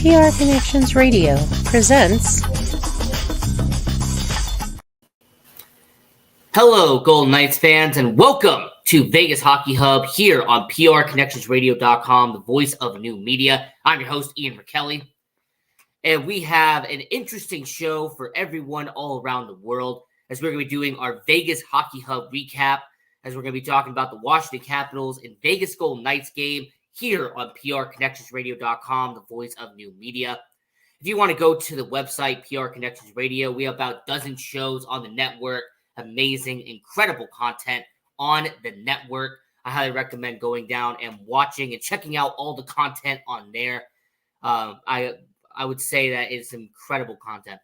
PR Connections Radio presents. Hello, Golden Knights fans, and welcome to Vegas Hockey Hub here on PRConnectionsRadio.com, the voice of new media. I'm your host, Ian McKelly, and we have an interesting show for everyone all around the world as we're going to be doing our Vegas Hockey Hub recap, as we're going to be talking about the Washington Capitals and Vegas Golden Knights game here on PRConnectionsRadio.com, the voice of new media. If you want to go to the website, PR Connections Radio, we have about a dozen shows on the network. Amazing, incredible content on the network. I highly recommend going down and watching and checking out all the content on there. I would say that it's incredible content.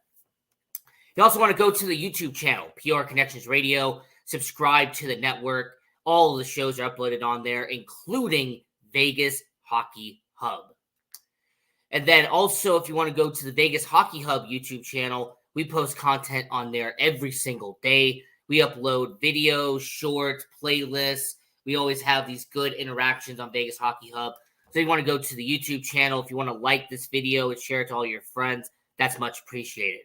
You also want to go to the YouTube channel, PR Connections Radio, subscribe to the network. All of the shows are uploaded on there, including Vegas Hockey Hub. And then also, if you want to go to the Vegas Hockey Hub YouTube channel, we post content on there every single day. We upload videos, shorts, playlists. We always have these good interactions on Vegas Hockey Hub. So if you want to go to the YouTube channel, if you want to like this video and share it to all your friends, that's much appreciated.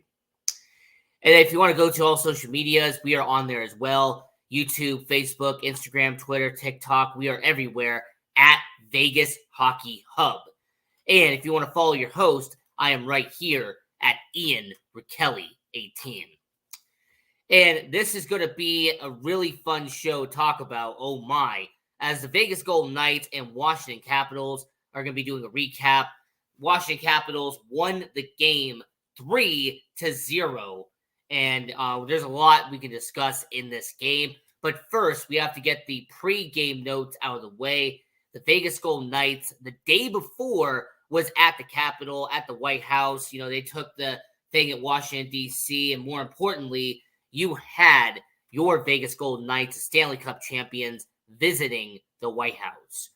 And if you want to go to all social medias, we are on there as well. YouTube, Facebook, Instagram, Twitter, TikTok. We are everywhere at Vegas Hockey Hub. And if you want to follow your host, I am right here at Ian McKelly 18. And this is going to be a really fun show to talk about, oh my, as the Vegas Golden Knights and Washington Capitals are going to be doing a recap. Washington Capitals won the game 3-0. And there's a lot we can discuss in this game. But first, we have to get the pre-game notes out of the way. The Vegas Golden Knights, the day before, was at the Capitol, at the White House. You know, they took the thing at Washington, D.C., and more importantly, you had your Vegas Golden Knights, the Stanley Cup champions, visiting the White House.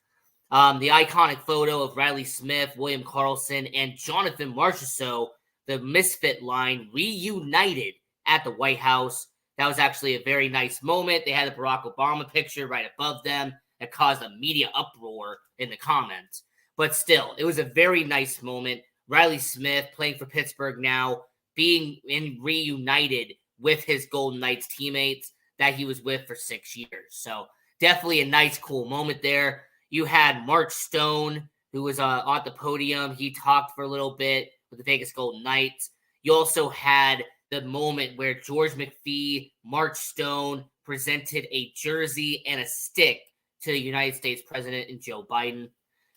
The iconic photo of Riley Smith, William Karlsson, and Jonathan Marchessault, the Misfit line, reunited at the White House. That was actually a very nice moment. They had the Barack Obama picture right above them that caused a media uproar in the comments. But still, it was a very nice moment. Riley Smith playing for Pittsburgh now, being reunited with his Golden Knights teammates that he was with for 6 years. So definitely a nice, cool moment there. You had Mark Stone, who was at the podium. He talked for a little bit with the Vegas Golden Knights. You also had the moment where George McPhee, Mark Stone presented a jersey and a stick to the United States President and Joe Biden.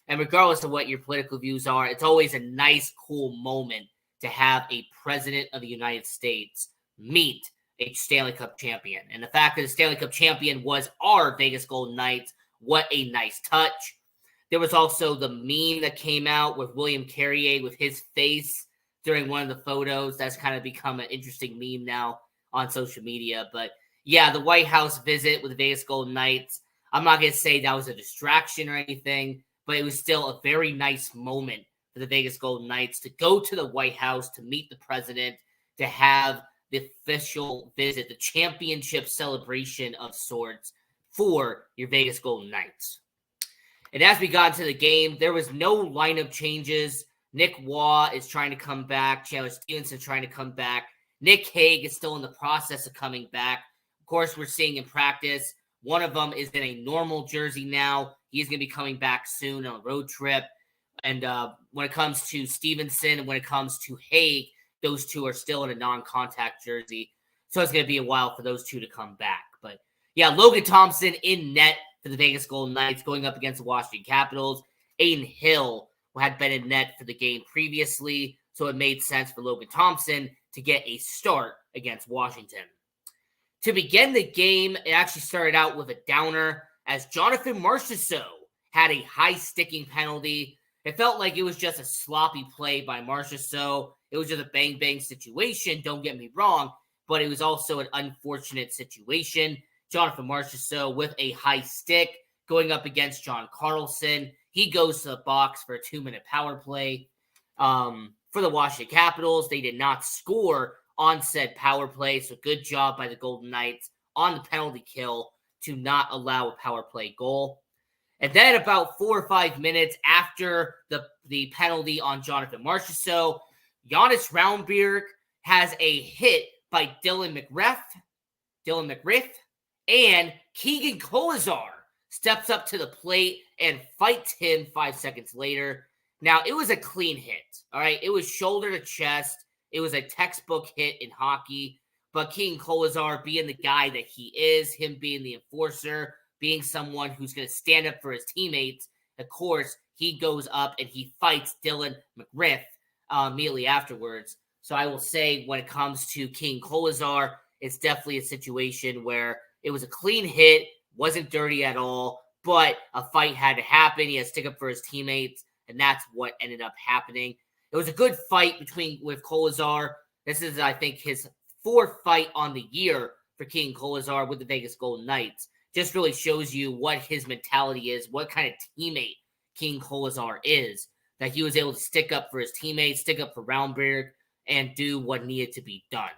And regardless of what your political views are, it's always a nice, cool moment to have a president of the United States meet a Stanley Cup champion. And the fact that the Stanley Cup champion was our Vegas Golden Knights, what a nice touch. There was also the meme that came out with William Carrier with his face during one of the photos. That's kind of become an interesting meme now on social media. But yeah, the White House visit with the Vegas Golden Knights, I'm not going to say that was a distraction or anything, but it was still a very nice moment for the Vegas Golden Knights to go to the White House, to meet the president, to have the official visit, the championship celebration of sorts for your Vegas Golden Knights. And as we got into the game, there was no lineup changes. Nick Waugh is trying to come back. Chandler Stevenson trying to come back. Nick Hague is still in the process of coming back. Of course, we're seeing in practice, one of them is in a normal jersey now. He's going to be coming back soon on a road trip. And when it comes to Stevenson and when it comes to Hague, those two are still in a non-contact jersey. So it's going to be a while for those two to come back. But yeah, Logan Thompson in net for the Vegas Golden Knights going up against the Washington Capitals. Aiden Hill had been in net for the game previously, so it made sense for Logan Thompson to get a start against Washington. To begin the game, it actually started out with a downer as Jonathan Marchessault had a high-sticking penalty. It felt like it was just a sloppy play by Marchessault. It was just a bang-bang situation, don't get me wrong, but it was also an unfortunate situation. Jonathan Marchessault with a high stick going up against John Carlson. He goes to the box for a 2-minute power play. For the Washington Capitals, they did not score on said power play, so good job by the Golden Knights on the penalty kill to not allow a power play goal. And then about 4 or 5 minutes after the penalty on Jonathan Marchessault, Giannis Raumberg has a hit by Dylan McGriff, and Keegan Kolazar steps up to the plate and fights him 5 seconds later. Now, it was a clean hit, all right? It was shoulder to chest. It was a textbook hit in hockey. But Keegan Kolazar, being the guy that he is, him being the enforcer, being someone who's going to stand up for his teammates, of course, he goes up and he fights Dylan McGriff immediately afterwards. So I will say when it comes to Keegan Kolazar, it's definitely a situation where it was a clean hit, wasn't dirty at all, but a fight had to happen. He had to stick up for his teammates, and that's what ended up happening. It was a good fight with Kolazar. This is, I think, his 4th fight on the year for Keegan Kolazar with the Vegas Golden Knights. Just really shows you what his mentality is, what kind of teammate Keegan Kolazar is, that he was able to stick up for his teammates, stick up for Raumberg, and do what needed to be done.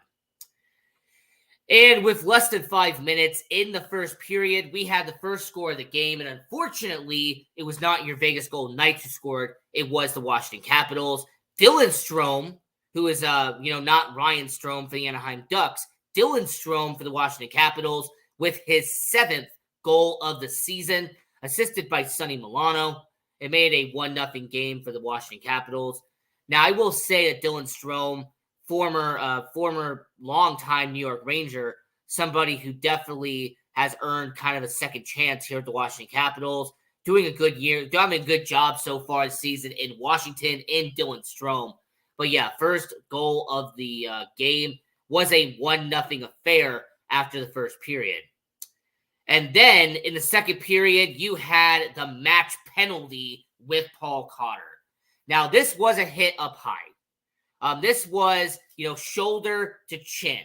And with less than 5 minutes in the first period, we had the first score of the game. And unfortunately, it was not your Vegas Golden Knights who scored. It was the Washington Capitals. Dylan Strome, who is, not Ryan Strome for the Anaheim Ducks. Dylan Strome for the Washington Capitals with his 7th goal of the season, assisted by Sonny Milano. It made a 1-0 game for the Washington Capitals. Now, I will say that Dylan Strome, former longtime New York Ranger, somebody who definitely has earned kind of a second chance here at the Washington Capitals, doing a good year, doing a good job so far this season in Washington, in Dylan Strome. But yeah, first goal of the game was a 1-0 affair after the first period. And then in the second period, you had the match penalty with Paul Cotter. Now, this was a hit up high. This was, shoulder to chin.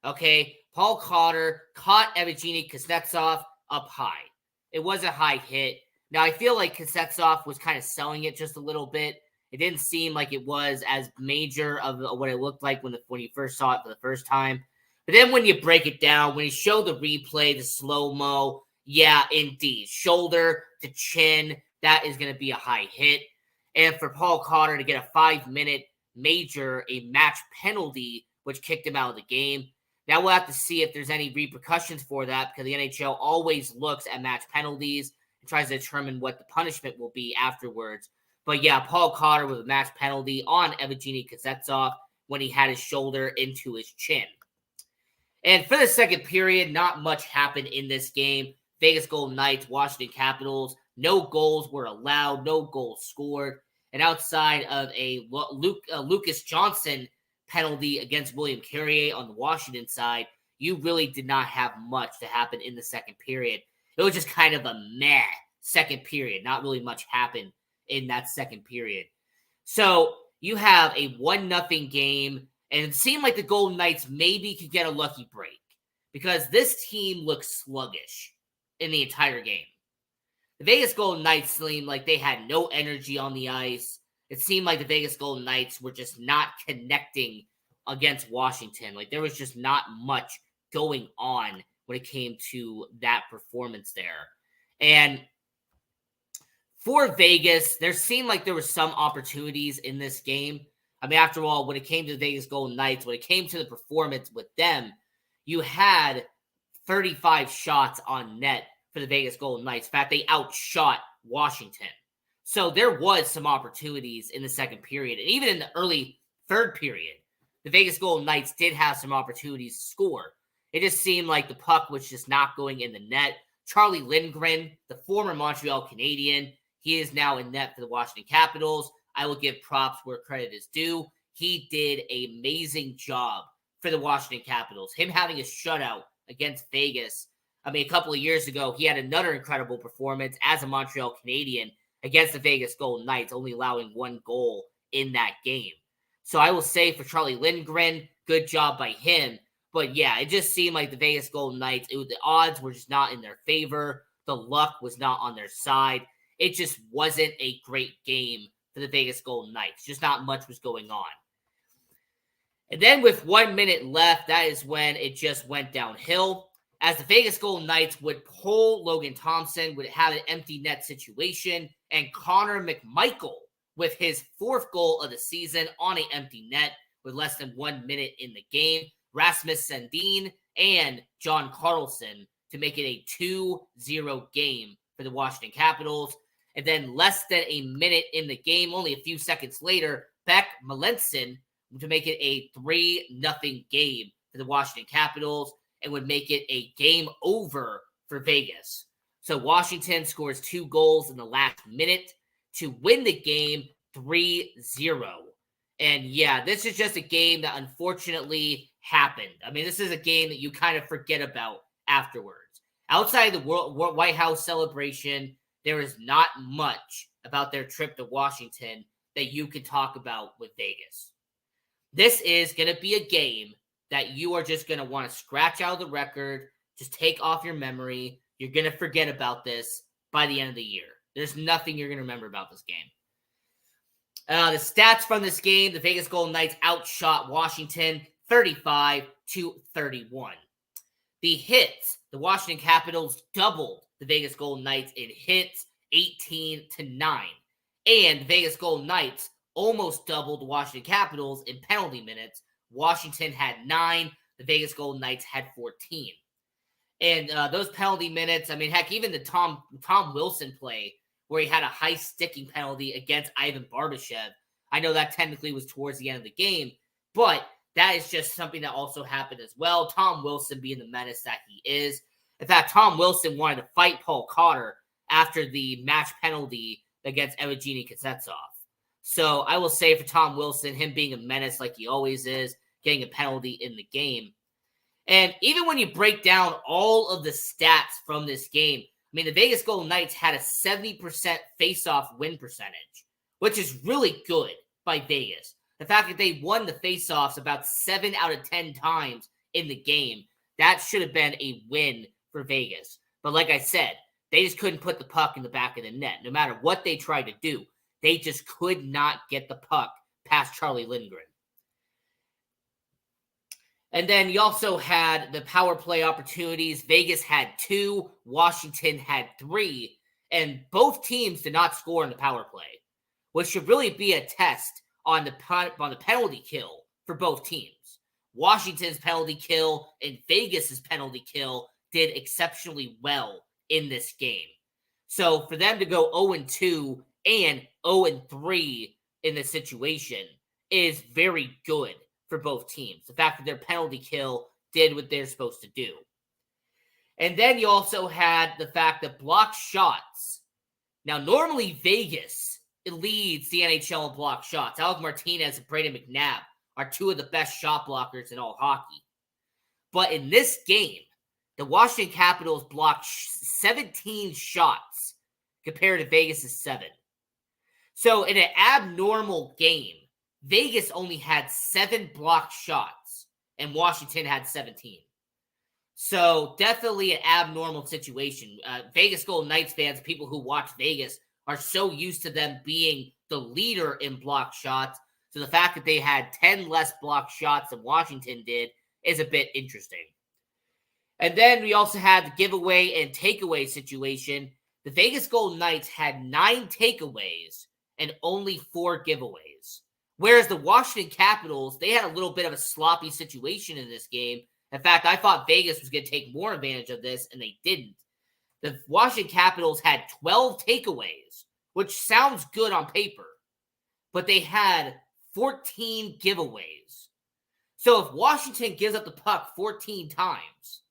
Okay, Paul Cotter caught Evgeny Kuznetsov up high. It was a high hit. Now, I feel like Kuznetsov was kind of selling it just a little bit. It didn't seem like it was as major of what it looked like when you first saw it for the first time. But then when you break it down, when you show the replay, the slow-mo, yeah, indeed. Shoulder to chin, that is going to be a high hit. And for Paul Cotter to get a 5-minute major, a match penalty, which kicked him out of the game. Now we'll have to see if there's any repercussions for that, because the NHL always looks at match penalties and tries to determine what the punishment will be afterwards. But yeah, Paul Cotter with a match penalty on Evgeny Kuznetsov when he had his shoulder into his chin. And for the second period, not much happened in this game. Vegas Golden Knights, Washington Capitals, no goals were allowed, no goals scored. And outside of a Lucas Johnson penalty against William Carrier on the Washington side, you really did not have much to happen in the second period. It was just kind of a meh second period. Not really much happened in that second period. So you have a 1-0 game, and it seemed like the Golden Knights maybe could get a lucky break because this team looked sluggish in the entire game. The Vegas Golden Knights seemed like they had no energy on the ice. It seemed like the Vegas Golden Knights were just not connecting against Washington. Like there was just not much going on when it came to that performance there. And for Vegas, there seemed like there were some opportunities in this game. I mean, after all, when it came to the Vegas Golden Knights, when it came to the performance with them, you had 35 shots on net for the Vegas Golden Knights. In fact, they outshot Washington. So there was some opportunities in the second period. And even in the early third period, the Vegas Golden Knights did have some opportunities to score. It just seemed like the puck was just not going in the net. Charlie Lindgren, the former Montreal Canadian, he is now in net for the Washington Capitals. I will give props where credit is due. He did an amazing job for the Washington Capitals. Him having a shutout against Vegas. I mean, a couple of years ago, he had another incredible performance as a Montreal Canadian against the Vegas Golden Knights, only allowing 1 goal in that game. So I will say for Charlie Lindgren, good job by him. But yeah, it just seemed like the Vegas Golden Knights, the odds were just not in their favor. The luck was not on their side. It just wasn't a great game for the Vegas Golden Knights. Just not much was going on. And then with 1 minute left, that is when it just went downhill. as the Vegas Golden Knights would pull Logan Thompson, would have an empty net situation, and Connor McMichael with his 4th goal of the season on an empty net with less than 1 minute in the game. Rasmus Sandin and John Carlson to make it a 2-0 game for the Washington Capitals. And then less than a minute in the game, only a few seconds later, Beck Melanson to make it a 3-0 game for the Washington Capitals and would make it a game over for Vegas. So Washington scores 2 goals in the last minute to win the game 3-0. And yeah, this is just a game that unfortunately happened. I mean, this is a game that you kind of forget about afterwards. Outside the White House celebration, there is not much about their trip to Washington that you can talk about with Vegas. This is going to be a game that you are just going to want to scratch out of the record, just take off your memory. You're going to forget about this by the end of the year. There's nothing you're going to remember about this game. The stats from this game, the Vegas Golden Knights outshot Washington 35-31. The hits, the Washington Capitals doubled the Vegas Golden Knights in hits 18-9. And the Vegas Golden Knights almost doubled the Washington Capitals in penalty minutes. Washington had 9. The Vegas Golden Knights had 14. And those penalty minutes, I mean, heck, even the Tom Wilson play where he had a high sticking penalty against Ivan Barbashev. I know that technically was towards the end of the game, but that is just something that also happened as well. Tom Wilson being the menace that he is. In fact, Tom Wilson wanted to fight Paul Cotter after the match penalty against Evgeny Kuznetsov. So I will say for Tom Wilson, him being a menace like he always is, getting a penalty in the game. And even when you break down all of the stats from this game, I mean, the Vegas Golden Knights had a 70% face-off win percentage, which is really good by Vegas. The fact that they won the face-offs about 7 out of 10 times in the game, that should have been a win for Vegas. But like I said, they just couldn't put the puck in the back of the net. No matter what they tried to do, they just could not get the puck past Charlie Lindgren. And then you also had the power play opportunities. Vegas had 2, Washington had 3, and both teams did not score in the power play, which should really be a test on the penalty kill for both teams. Washington's penalty kill and Vegas's penalty kill did exceptionally well in this game. So for them to go 0-2 and 0-3 in this situation is very good for both teams. The fact that their penalty kill did what they're supposed to do. And then you also had the fact that blocked shots. Now, normally Vegas leads the NHL in blocked shots. Alec Martinez and Brayden McNabb are 2 of the best shot blockers in all hockey. But in this game, the Washington Capitals blocked 17 shots compared to Vegas' 7. So in an abnormal game, Vegas only had 7 blocked shots, and Washington had 17. So definitely an abnormal situation. Vegas Golden Knights fans, people who watch Vegas, are so used to them being the leader in blocked shots. So the fact that they had 10 less blocked shots than Washington did is a bit interesting. And then we also had the giveaway and takeaway situation. The Vegas Golden Knights had 9 takeaways and only 4 giveaways. Whereas the Washington Capitals, they had a little bit of a sloppy situation in this game. In fact, I thought Vegas was going to take more advantage of this, and they didn't. The Washington Capitals had 12 takeaways, which sounds good on paper, but they had 14 giveaways. So if Washington gives up the puck 14 times,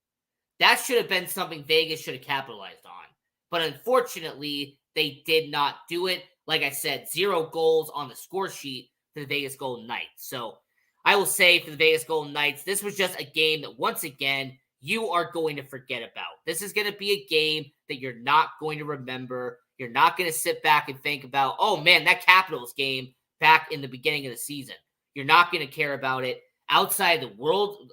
that should have been something Vegas should have capitalized on. But unfortunately, they did not do it. Like I said, 0 goals on the score sheet for the Vegas Golden Knights. So I will say for the Vegas Golden Knights, this was just a game that, once again, you are going to forget about. This is going to be a game that you're not going to remember. You're not going to sit back and think about, oh man, that Capitals game back in the beginning of the season. You're not going to care about it. Outside of the world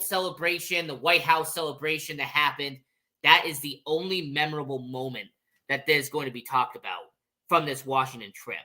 celebration, the White House celebration that happened, that is the only memorable moment that is going to be talked about from this Washington trip.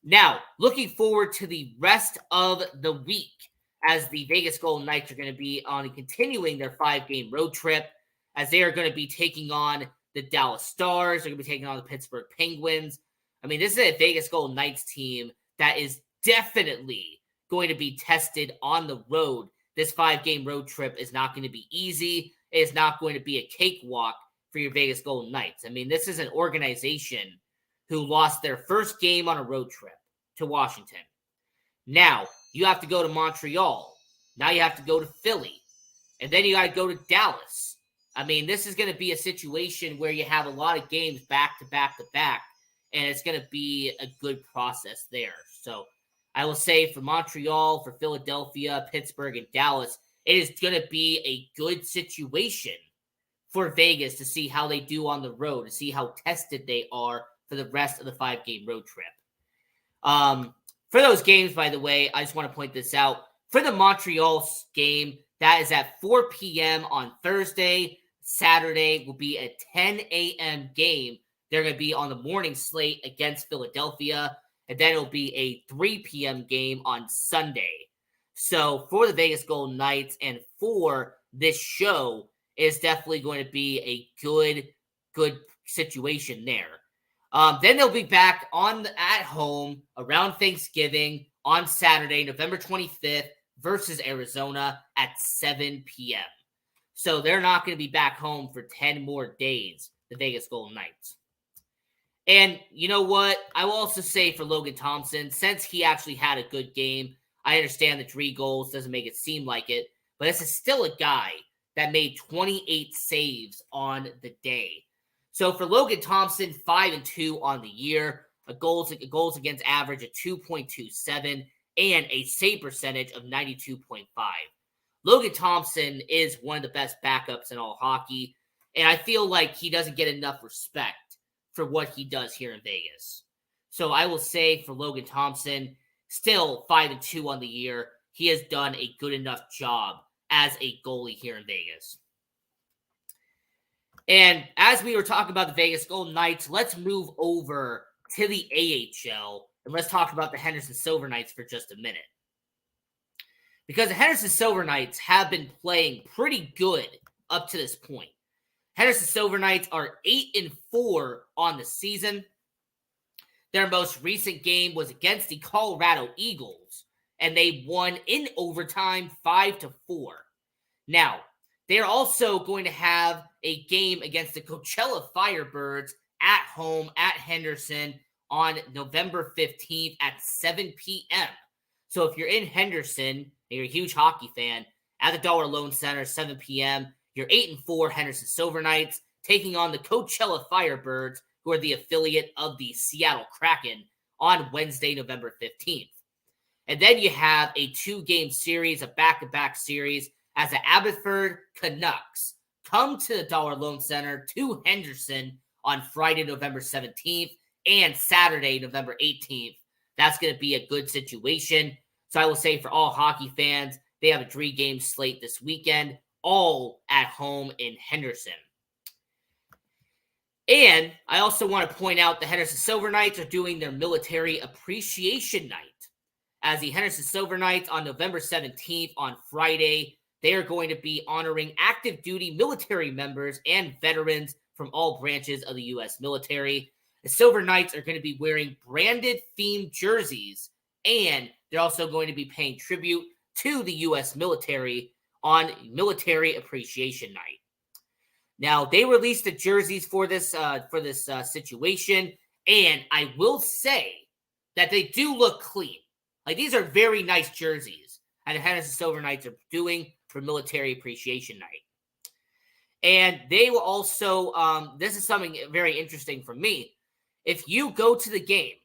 Now, looking forward to the rest of the week. as the Vegas Golden Knights are going to be on continuing their 5-game road trip, as they are going to be taking on the Dallas Stars. They're going to be taking on the Pittsburgh Penguins. I mean, this is a Vegas Golden Knights team that is definitely going to be tested on the road. This 5-game road trip is not going to be easy. It is not going to be a cakewalk for your Vegas Golden Knights. I mean, this is an organization who lost their first game on a road trip to Washington. Now, you have to go to Montreal. Now you have to go to Philly. And then you got to go to Dallas. I mean, this is going to be a situation where you have a lot of games back to back to back, and it's going to be a good process there. So I will say for Montreal, for Philadelphia, Pittsburgh, and Dallas, it is going to be a good situation for Vegas to see how they do on the road, to see how tested they are for the rest of the 5-game road trip. For those games, by the way, I just want to point this out. For the Montreal game, that is at 4 p.m. on Thursday. Saturday will be a 10 a.m. game. They're going to be on the morning slate against Philadelphia. And then it'll be a 3 p.m. game on Sunday. So for the Vegas Golden Knights and for this show, it's definitely going to be a good situation there. Then they'll be back at home around Thanksgiving on Saturday, November 25th versus Arizona at 7 p.m. So they're not going to be back home for 10 more days, the Vegas Golden Knights. And you know what? I will also say for Logan Thompson, since he actually had a good game, I understand the 3 goals doesn't make it seem like it, but this is still a guy that made 28 saves on the day. So for Logan Thompson, 5-2 on the year, a goals against average of 2.27 and a save percentage of 92.5. Logan Thompson is one of the best backups in all hockey, and I feel like he doesn't get enough respect for what he does here in Vegas. So I will say for Logan Thompson, still 5-2 on the year, he has done a good enough job as a goalie here in Vegas. And as we were talking about the Vegas Golden Knights, let's move over to the AHL and let's talk about the Henderson Silver Knights for just a minute. Because the Henderson Silver Knights have been playing pretty good up to this point. Henderson Silver Knights are 8-4 on the season. Their most recent game was against the Colorado Eagles, and they won in overtime 5-4. Now, they are also going to have a game against the Coachella Firebirds at home at Henderson on November 15th at 7 p.m. So if you're in Henderson and you're a huge hockey fan, at the Dollar Loan Center, 7 p.m., you're 8-4 Henderson Silver Knights taking on the Coachella Firebirds, who are the affiliate of the Seattle Kraken, on Wednesday, November 15th. And then you have a 2-game series, a back-to-back series, as the Abbotsford Canucks come to the Dollar Loan Center to Henderson on Friday, November 17th, and Saturday, November 18th. That's going to be a good situation. So I will say for all hockey fans, they have a 3-game slate this weekend, all at home in Henderson. And I also want to point out the Henderson Silver Knights are doing their Military Appreciation Night. As the Henderson Silver Knights on November 17th on Friday, they are going to be honoring active duty military members and veterans from all branches of the U.S. military. The Silver Knights are going to be wearing branded themed jerseys, and they're also going to be paying tribute to the U.S. military on Military Appreciation Night. Now, they released the jerseys for this situation, and I will say that they do look clean. Like, these are very nice jerseys that the Henderson Silver Knights are doing for Military Appreciation Night. And they will also, this is something very interesting for me. If you go to the game,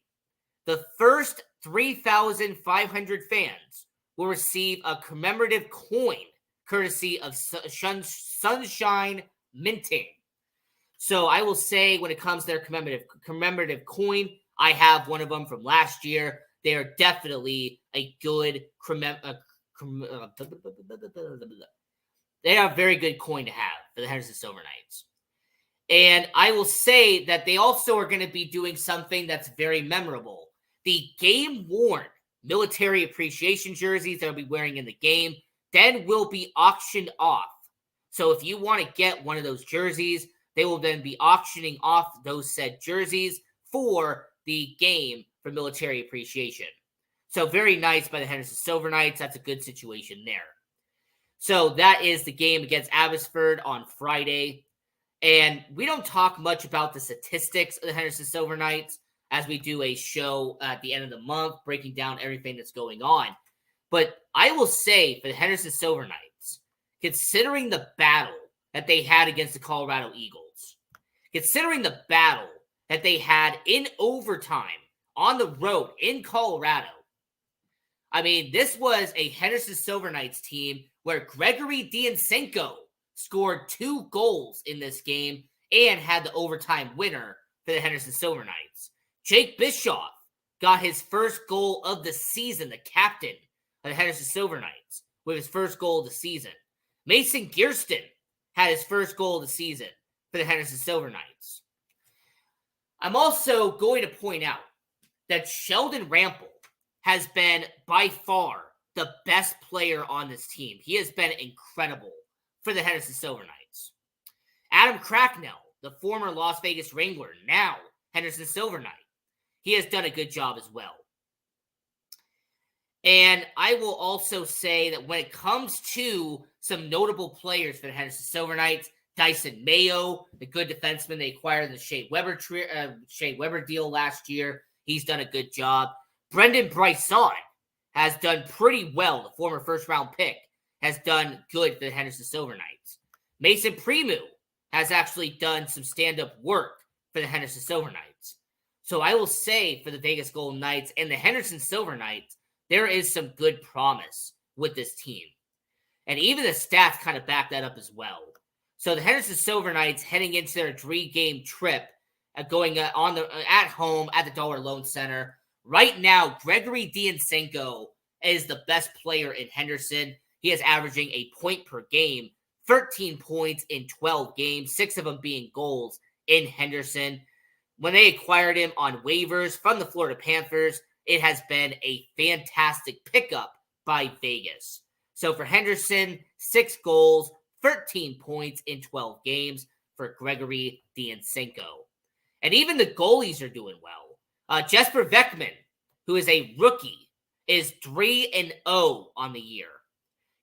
the first 3,500 fans will receive a commemorative coin courtesy of Sunshine Minting. So I will say when it comes to their commemorative coin, I have one of them from last year. They are definitely a good they are a very good coin to have for the Henderson Silver Knights. And I will say that they also are going to be doing something that's very memorable. The game-worn military appreciation jerseys that will be wearing in the game, then will be auctioned off. So if you want to get one of those jerseys, they will then be auctioning off those said jerseys for the game for military appreciation. So very nice by the Henderson Silver Knights. That's a good situation there. So that is the game against Abbotsford on Friday. And we don't talk much about the statistics of the Henderson Silver Knights as we do a show at the end of the month, breaking down everything that's going on. But I will say for the Henderson Silver Knights, considering the battle that they had against the Colorado Eagles, considering the battle that they had in overtime on the road in Colorado, I mean, this was a Henderson Silver Knights team where Gregory Diansenko scored 2 goals in this game and had the overtime winner for the Henderson Silver Knights. Jake Bischoff got his first goal of the season, the captain of the Henderson Silver Knights, with his first goal of the season. Mason Gearston had his first goal of the season for the Henderson Silver Knights. I'm also going to point out that Sheldon Rampel has been by far the best player on this team. He has been incredible for the Henderson Silver Knights. Adam Cracknell, the former Las Vegas Wrangler, now Henderson Silver Knight, he has done a good job as well. And I will also say that when it comes to some notable players for the Henderson Silver Knights, Dyson Mayo, the good defenseman they acquired in the Shea Weber deal last year, he's done a good job. Brendan Bryson has done pretty well. The former first-round pick has done good for the Henderson Silver Knights. Mason Primeau has actually done some stand-up work for the Henderson Silver Knights. So I will say for the Vegas Golden Knights and the Henderson Silver Knights, there is some good promise with this team. And even the stats kind of back that up as well. So the Henderson Silver Knights heading into their 3-game trip, going at home at the Dollar Loan Center. Right now, Gregory Diansenko is the best player in Henderson. He is averaging a point per game, 13 points in 12 games, 6 of them being goals in Henderson. When they acquired him on waivers from the Florida Panthers, it has been a fantastic pickup by Vegas. So for Henderson, 6 goals, 13 points in 12 games for Gregory Diansenko. And even the goalies are doing well. Jesper Beckman, who is a rookie, is 3-0 on the year.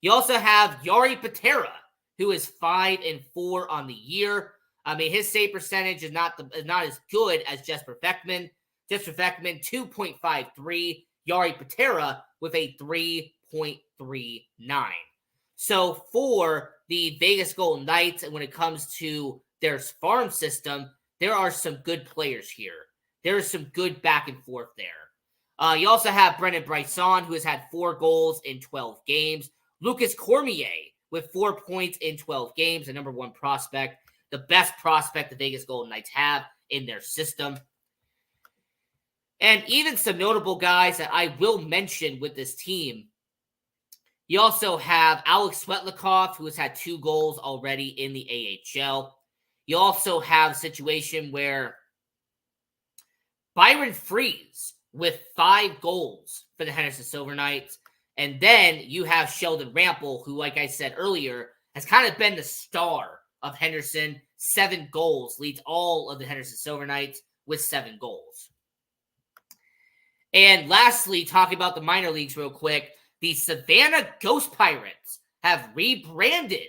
You also have Jari Patera, who is 5-4 on the year. I mean, his save percentage is not as good as Jesper Beckman. Jesper Beckman, 2.53. Jari Patera with a 3.39. So for the Vegas Golden Knights, and when it comes to their farm system, there are some good players here. There is some good back and forth there. You also have Brendan Bryson, who has had 4 goals in 12 games. Lucas Cormier with 4 points in 12 games, the number 1 prospect, the best prospect the Vegas Golden Knights have in their system. And even some notable guys that I will mention with this team. You also have Alex Svetlikov, who has had 2 goals already in the AHL. You also have a situation where Byron Freese with 5 goals for the Henderson Silver Knights. And then you have Sheldon Rampel, who, like I said earlier, has kind of been the star of Henderson. 7 goals, leads all of the Henderson Silver Knights with 7 goals. And lastly, talking about the minor leagues real quick, the Savannah Ghost Pirates have rebranded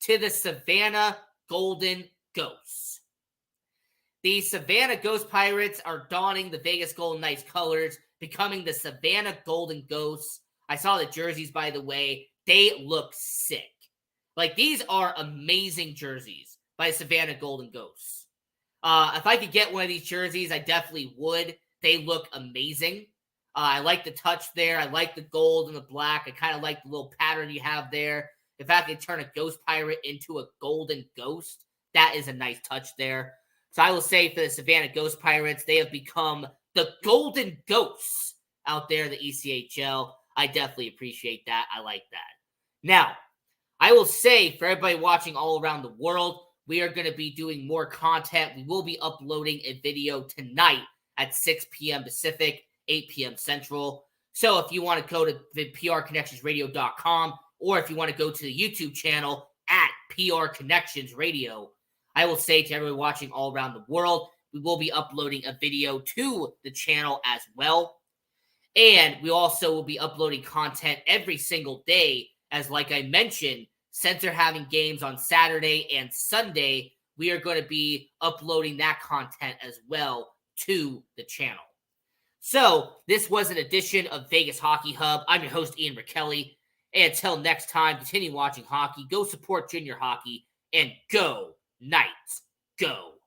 to the Savannah Golden Ghosts. The Savannah Ghost Pirates are donning the Vegas Golden Knights colors, becoming the Savannah Golden Ghosts. I saw the jerseys, by the way. They look sick. Like, these are amazing jerseys by Savannah Golden Ghosts. If I could get one of these jerseys, I definitely would. They look amazing. I like the touch there. I like the gold and the black. I kind of like the little pattern you have there. If I could turn a ghost pirate into a golden ghost, that is a nice touch there. So I will say for the Savannah Ghost Pirates, they have become the Golden Ghosts out there in the ECHL. I definitely appreciate that. I like that. Now, I will say for everybody watching all around the world, we are going to be doing more content. We will be uploading a video tonight at 6 p.m. Pacific, 8 p.m. Central. So if you want to go to the prconnectionsradio.com, or if you want to go to the YouTube channel at PR Connections Radio, I will say to everyone watching all around the world, we will be uploading a video to the channel as well. And we also will be uploading content every single day, as like I mentioned, since they're having games on Saturday and Sunday, we are going to be uploading that content as well to the channel. So this was an edition of Vegas Hockey Hub. I'm your host, Ian McKelly. And until next time, continue watching hockey, go support junior hockey, and go Knights, go!